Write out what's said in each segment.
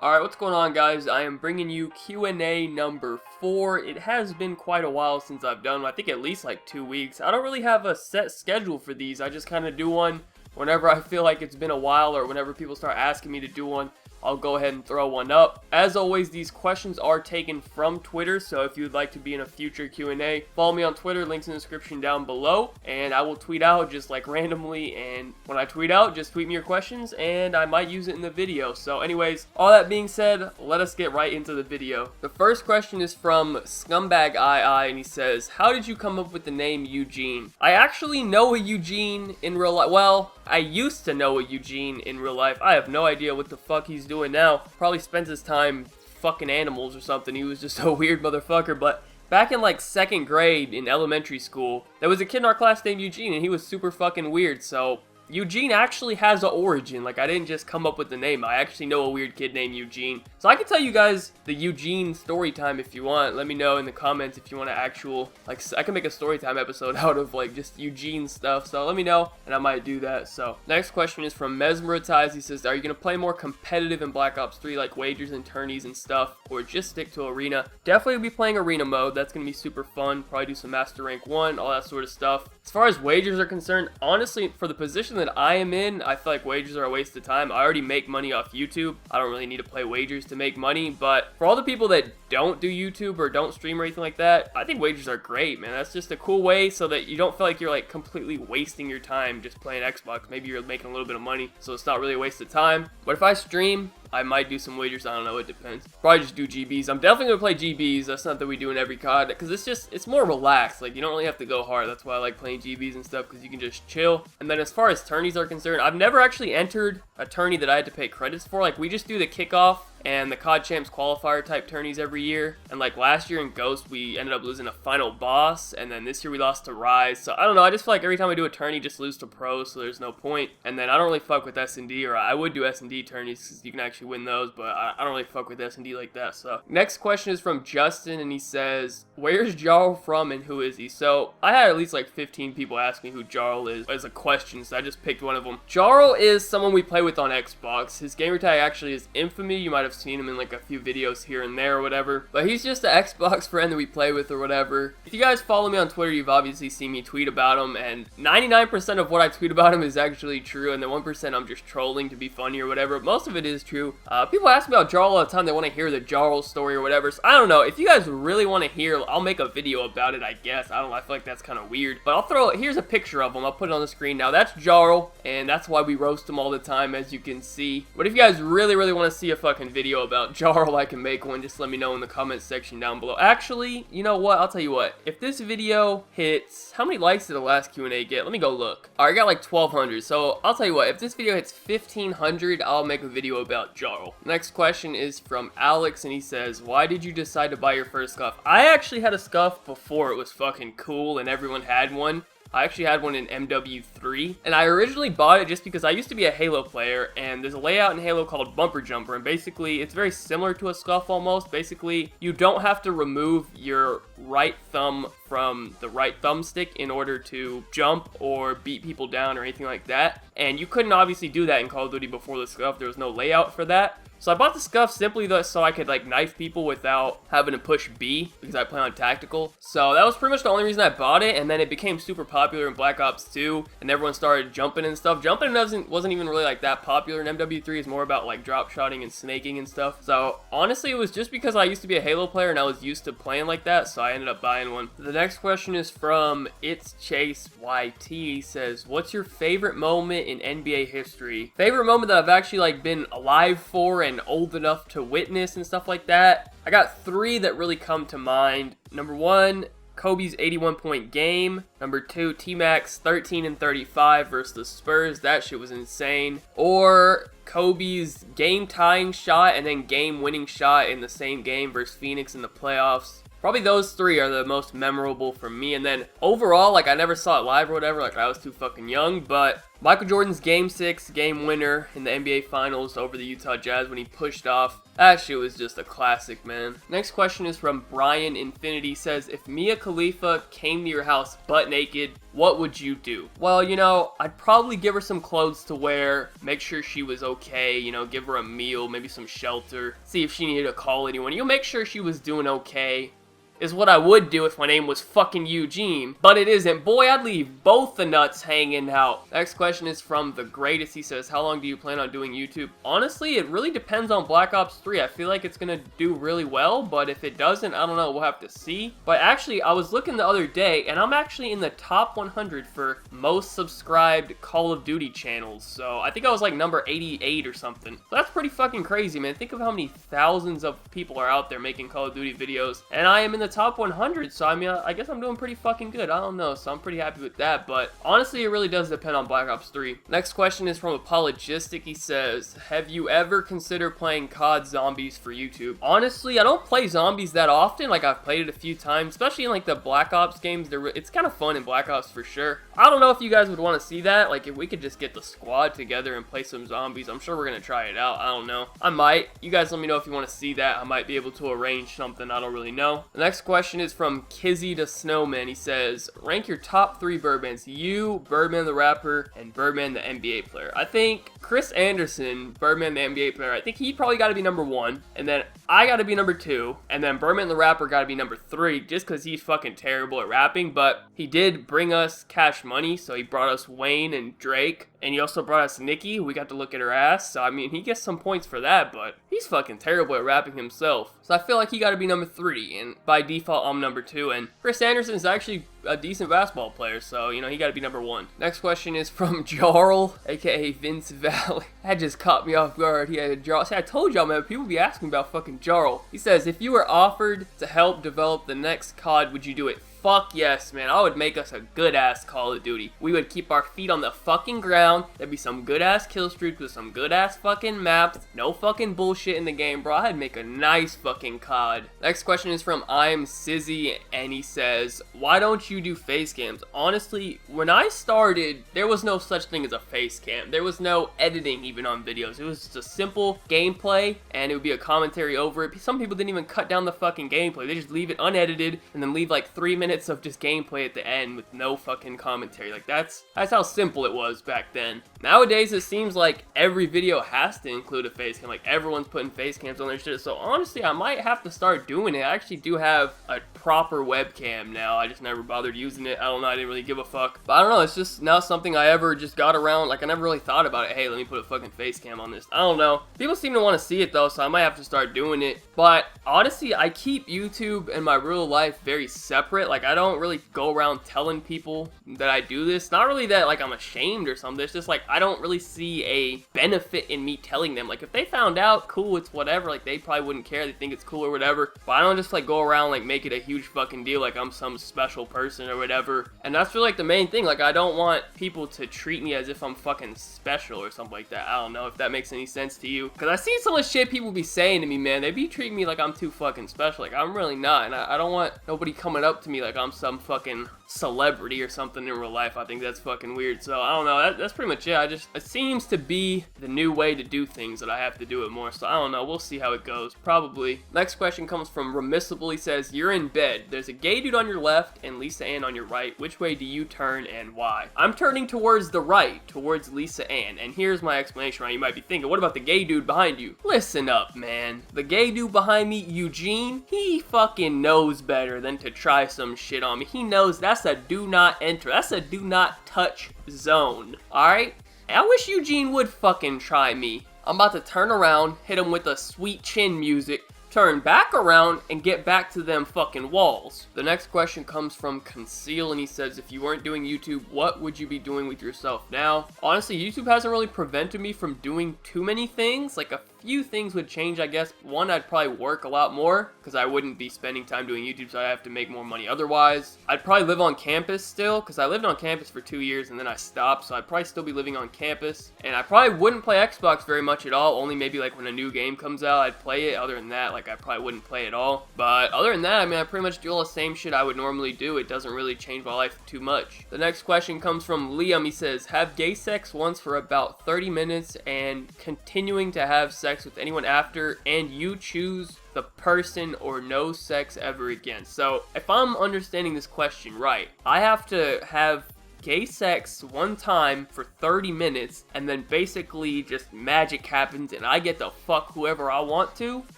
Alright, what's going on, guys? I am bringing you Q&A number 4. It has been quite a while since I've done one. I think at least like 2 weeks. I don't really have a set schedule for these. I just kind of do one whenever I feel like it's been a while, or whenever people start asking me to do one. I'll go ahead and throw one up. As always, these questions are taken from Twitter, so if you'd like to be in a future Q&A, follow me on Twitter, links in the description down below, and I will tweet out just like randomly, and when I tweet out, just tweet me your questions, and I might use it in the video. So anyways, all that being said, let us get right into the video. The first question is from Scumbag II, and he says, how did you come up with the name Eugene? I actually know a Eugene in real life. Well, I used to know a Eugene in real life. I have no idea what the fuck he's doing now. Probably spends his time fucking animals or something. He was just a weird motherfucker. But back in like 2nd grade in elementary school, there was a kid in our class named Eugene, and he was super fucking weird. So Eugene actually has an origin. Like, I didn't just come up with the name. I actually know a weird kid named Eugene. So I can tell you guys the Eugene story time if you want. Let me know in the comments if you want I can make a story time episode out of like just Eugene stuff. So let me know and I might do that. So next question is from Mesmerized. He says, are you going to play more competitive in Black Ops 3 like wagers and tourneys and stuff, or just stick to arena? Definitely be playing arena mode. That's going to be super fun. Probably do some Master Rank 1, all that sort of stuff. As far as wagers are concerned, honestly, for the position that I am in, I feel like wagers are a waste of time. I already make money off YouTube. I don't really need to play wagers to make money, but for all the people that don't do YouTube or don't stream or anything like that, I think wagers are great, man. That's just a cool way so that you don't feel like you're like completely wasting your time just playing Xbox. Maybe you're making a little bit of money, so it's not really a waste of time. But if I stream, I might do some wagers. I don't know. It depends. Probably just do GBs. I'm definitely going to play GBs. That's not that we do in every COD, because it's more relaxed. Like, you don't really have to go hard. That's why I like playing GBs and stuff, because you can just chill. And then as far as tourneys are concerned, I've never actually entered a tourney that I had to pay credits for. Like, we just do the kickoff and the COD Champs qualifier type tourneys every year. And like last year in Ghost, we ended up losing a final boss, and then this year we lost to Rise. So I don't know, I just feel like every time I do a tourney, just lose to Pro, so there's no point. And then I don't really fuck with S&D, or I would do S&D tourneys because you can actually win those, but I don't really fuck with S&D like that. So next question is from Justin, and he says, where's Jarl from and who is he? So I had at least like 15 people ask me who Jarl is as a question, so I just picked one of them. Jarl is someone we play with on Xbox. His gamertag actually is Infamy. You might have seen him in like a few videos here and there or whatever, but he's just an Xbox friend that we play with or whatever. If you guys follow me on Twitter, you've obviously seen me tweet about him, and 99% of what I tweet about him is actually true, and the 1% I'm just trolling to be funny or whatever. Most of it is true. People ask me about Jarl all the time. They want to hear the Jarl story or whatever, so I don't know. If you guys really want to hear, I'll make a video about it, I guess. I don't know, I feel like that's kind of weird, but here's a picture of him. I'll put it on the screen now. That's Jarl, and that's why we roast him all the time, as you can see. But if you guys really want to see a fucking video about Jarl, I can make one. Just let me know in the comments section down below. Actually, you know what? I'll tell you what. If this video hits, how many likes did the last Q&A get? Let me go look. Alright, I got like 1,200. So I'll tell you what. If this video hits 1,500, I'll make a video about Jarl. Next question is from Alex, and he says, why did you decide to buy your first scuff? I actually had a scuff before it was fucking cool and everyone had one. I actually had one in MW3, and I originally bought it just because I used to be a Halo player, and there's a layout in Halo called Bumper Jumper, and basically it's very similar to a scuff almost. Basically, you don't have to remove your right thumb from the right thumbstick in order to jump or beat people down or anything like that, and you couldn't obviously do that in Call of Duty before the scuff. There was no layout for that. So I bought the scuff simply so I could like knife people without having to push B, because I play on tactical. So that was pretty much the only reason I bought it, and then it became super popular in Black Ops 2, and everyone started jumping and stuff. Jumping wasn't even really like that popular in MW3. It's more about like drop shotting and snaking and stuff. So honestly, it was just because I used to be a Halo player and I was used to playing like that, so I ended up buying one. The next question is from It's Chase YT. He says, what's your favorite moment in NBA history? Favorite moment that I've actually like been alive for and old enough to witness and stuff like that? I got 3 that really come to mind. Number 1, Kobe's 81-point game. Number 2, T-Mac's 13 and 35 versus the Spurs. That shit was insane. Or Kobe's game-tying shot and then game-winning shot in the same game versus Phoenix in the playoffs. Probably those 3 are the most memorable for me. And then overall, like, I never saw it live or whatever, like I was too fucking young, but Michael Jordan's Game 6 game winner in the NBA Finals over the Utah Jazz when he pushed off. That shit was just a classic, man. Next question is from Brian Infinity. Says, if Mia Khalifa came to your house butt naked, what would you do? Well, you know, I'd probably give her some clothes to wear, make sure she was okay, you know, give her a meal, maybe some shelter, see if she needed to call anyone. You'll make sure she was doing okay. Is what I would do if my name was fucking Eugene, but it isn't. Boy, I'd leave both the nuts hanging out. Next question is from The Greatest. He says, how long do you plan on doing YouTube? Honestly, it really depends on Black Ops 3. I feel like it's gonna do really well, but if it doesn't, I don't know, we'll have to see. But actually, I was looking the other day, and I'm actually in the top 100 for most subscribed Call of Duty channels, so I think I was like number 88 or something. So that's pretty fucking crazy, man. Think of how many thousands of people are out there making Call of Duty videos, and I am in the top 100, so I mean, I guess I'm doing pretty fucking good. I don't know, so I'm pretty happy with that, but honestly, it really does depend on Black Ops 3. Next question is from Apologistic. He says, have you ever considered playing COD Zombies for YouTube? Honestly, I don't play zombies that often. Like, I've played it a few times, especially in like the Black Ops games. It's kind of fun in Black Ops for sure. I don't know if you guys would want to see that. Like, if we could just get the squad together and play some zombies, I'm sure we're gonna try it out. I don't know. I might. You guys let me know if you want to see that. I might be able to arrange something. I don't really know. The next question is from Kizzy the Snowman. He says, rank your top 3 Birdmans. You, Birdman the rapper, and Birdman the NBA player. I think Chris Anderson, Birdman the NBA player, I think he probably got to be number 1, and then I got to be number 2, and then Birdman the rapper got to be number 3, just because he's fucking terrible at rapping, but he did bring us Cash Money, so he brought us Wayne and Drake, and he also brought us Nikki. We got to look at her ass, so I mean, he gets some points for that, but he's fucking terrible at rapping himself. So I feel like he got to be number 3, and by default, I'm number 2, and Chris Anderson is actually a decent basketball player, so, you know, he got to be number 1. Next question is from Jarl, aka Vince Valley. That just caught me off guard. He had a Jarl. See, I told y'all, man, people be asking about fucking Jarl. He says, if you were offered to help develop the next COD, would you do it? Fuck yes, man. I would make us a good-ass Call of Duty. We would keep our feet on the fucking ground. There'd be some good-ass kill streaks with some good-ass fucking maps. No fucking bullshit in the game, bro. I'd make a nice fucking COD. Next question is from I'm Sizzy, and he says, why don't you do face cams? Honestly, when I started, there was no such thing as a face cam. There was no editing even on videos. It was just a simple gameplay, and it would be a commentary over it. Some people didn't even cut down the fucking gameplay. They just leave it unedited, and then leave like 3 minutes of just gameplay at the end with no fucking commentary. Like, that's how simple it was back then. Nowadays, it seems like every video has to include a face cam. Like, everyone's putting face cams on their shit. So honestly, I might have to start doing it. I actually do have a proper webcam now. I just never bothered using it. I don't know. I didn't really give a fuck. But I don't know. It's just now something I ever just got around. Like, I never really thought about it. Hey, let me put a fucking face cam on this. I don't know. People seem to want to see it though, so I might have to start doing it. But honestly, I keep YouTube and my real life very separate. Like, I don't really go around telling people that I do this. Not really that like I'm ashamed or something. It's just like I don't really see a benefit in me telling them. Like, if they found out, cool, it's whatever. Like, they probably wouldn't care. They think it's cool or whatever. But I don't just like go around like make it a huge fucking deal like I'm some special person or whatever. And that's really like the main thing. Like, I don't want people to treat me as if I'm fucking special or something like that. I don't know if that makes any sense to you. Because I see some of the shit people be saying to me, man. They be treating me like I'm too fucking special. Like, I'm really not. And I don't want nobody coming up to me like I'm some fucking celebrity or something in real life. I think that's fucking weird. So I don't know, that's pretty much it. It seems to be the new way to do things that I have to do it more. So I don't know, we'll see how it goes, probably. Next question comes from Remissible. He says, you're in bed, there's a gay dude on your left and Lisa Ann on your right. Which way do you turn and why? I'm turning towards the right, towards Lisa Ann, and here's my explanation. Right, you might be thinking, what about the gay dude behind you? Listen up, man. The gay dude behind me, Eugene, he fucking knows better than to try some shit on me. He knows that's a do not enter. That's a do not touch zone. Alright? I wish Eugene would fucking try me. I'm about to turn around, hit him with a sweet chin music, turn back around, and get back to them fucking walls. The next question comes from Conceal, and he says, if you weren't doing YouTube, what would you be doing with yourself now? Honestly, YouTube hasn't really prevented me from doing too many things. Like, a few things would change, I guess. One, I'd probably work a lot more because I wouldn't be spending time doing YouTube, so I'd have to make more money otherwise. I'd probably live on campus still because I lived on campus for 2 years and then I stopped, so I'd probably still be living on campus. And I probably wouldn't play Xbox very much at all, only maybe like when a new game comes out, I'd play it. Other than that, like I probably wouldn't play at all. But other than that, I mean, I pretty much do all the same shit I would normally do. It doesn't really change my life too much. The next question comes from Liam. He says, have gay sex once for about 30 minutes and continuing to have sex with anyone after, and you choose the person or no sex ever again. So if I'm understanding this question right, I have to have gay sex one time for 30 minutes and then basically just magic happens and I get to fuck whoever I want to.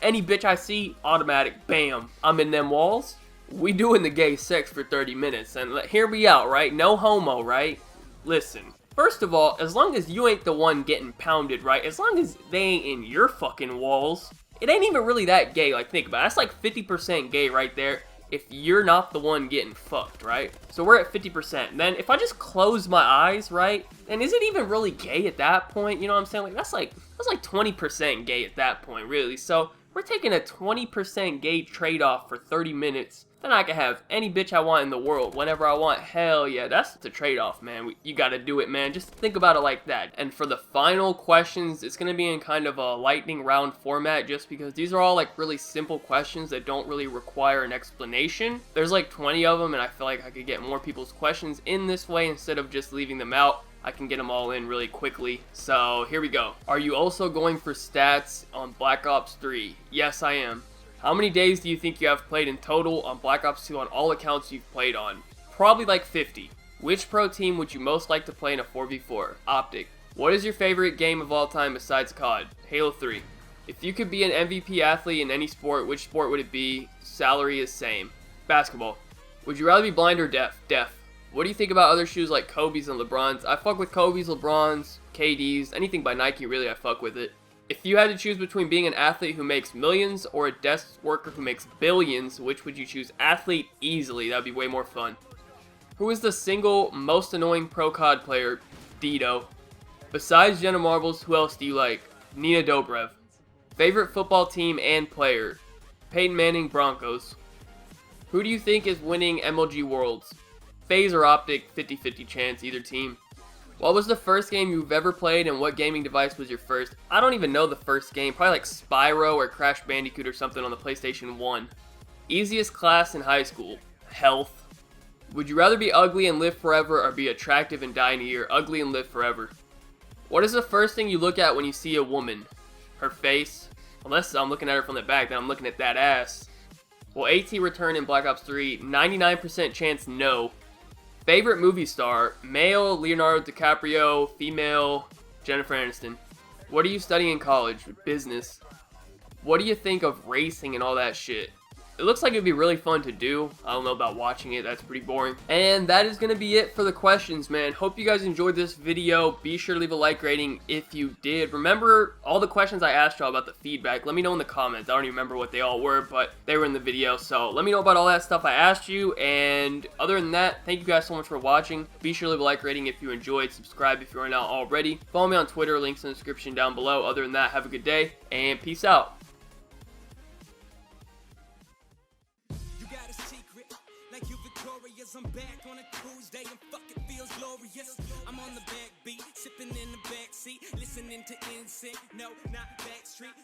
Any bitch I see, automatic, bam, I'm in them walls. We doing the gay sex for 30 minutes and hear me out, right? No homo, right? Listen. First of all, as long as you ain't the one getting pounded, right? As long as they ain't in your fucking walls, it ain't even really that gay. Like, think about it. That's like 50% gay right there if you're not the one getting fucked, right? So we're at 50%. Then if I just close my eyes, right? Then is it even really gay at that point? You know what I'm saying? Like, that's like 20% gay at that point, really. So we're taking a 20% gay trade-off for 30 minutes. Then I can have any bitch I want in the world whenever I want. Hell yeah, that's the trade-off, man. You gotta do it, man. Just think about it like that. And for the final questions, it's gonna be in kind of a lightning round format just because these are all like really simple questions that don't really require an explanation. There's like 20 of them and I feel like I could get more people's questions in this way instead of just leaving them out. I can get them all in really quickly. So here we go. Are you also going for stats on Black Ops 3? Yes, I am. How many days do you think you have played in total on Black Ops 2 on all accounts you've played on? Probably like 50. Which pro team would you most like to play in a 4v4? Optic. What is your favorite game of all time besides COD? Halo 3. If you could be an MVP athlete in any sport, which sport would it be? Salary is same. Basketball. Would you rather be blind or deaf? Deaf. What do you think about other shoes like Kobe's and LeBron's? I fuck with Kobe's, LeBron's, KD's, anything by Nike really, I fuck with it. If you had to choose between being an athlete who makes millions or a desk worker who makes billions, which would you choose? Athlete, easily. That'd be way more fun. Who is the single most annoying pro COD player? Dito. Besides Jenna Marbles, who else do you like? Nina Dobrev. Favorite football team and player? Peyton Manning, Broncos. Who do you think is winning MLG Worlds? FaZe or Optic, 50-50 chance, either team. What was the first game you've ever played and what gaming device was your first? I don't even know the first game. Probably like Spyro or Crash Bandicoot or something on the PlayStation 1. Easiest class in high school? Health. Would you rather be ugly and live forever or be attractive and die in a year? Ugly and live forever. What is the first thing you look at when you see a woman? Her face. Unless I'm looking at her from the back, then I'm looking at that ass. Will AT return in Black Ops 3? 99% chance no. Favorite movie star? Male, Leonardo DiCaprio. Female, Jennifer Aniston. What are you studying in college? Business. What do you think of racing and all that shit? It looks like it'd be really fun to do. I don't know about watching it. That's pretty boring. And that is going to be it for the questions, man. Hope you guys enjoyed this video. Be sure to leave a like rating if you did. Remember all the questions I asked y'all about the feedback. Let me know in the comments. I don't even remember what they all were, but they were in the video. So let me know about all that stuff I asked you. And other than that, thank you guys so much for watching. Be sure to leave a like rating if you enjoyed. Subscribe if you are not already. Follow me on Twitter. Links in the description down below. Other than that, have a good day and peace out. I'm back on a Tuesday and fucking feels glorious. I'm on the backbeat, sipping in the backseat, listening to NSYNC. No, not Backstreet.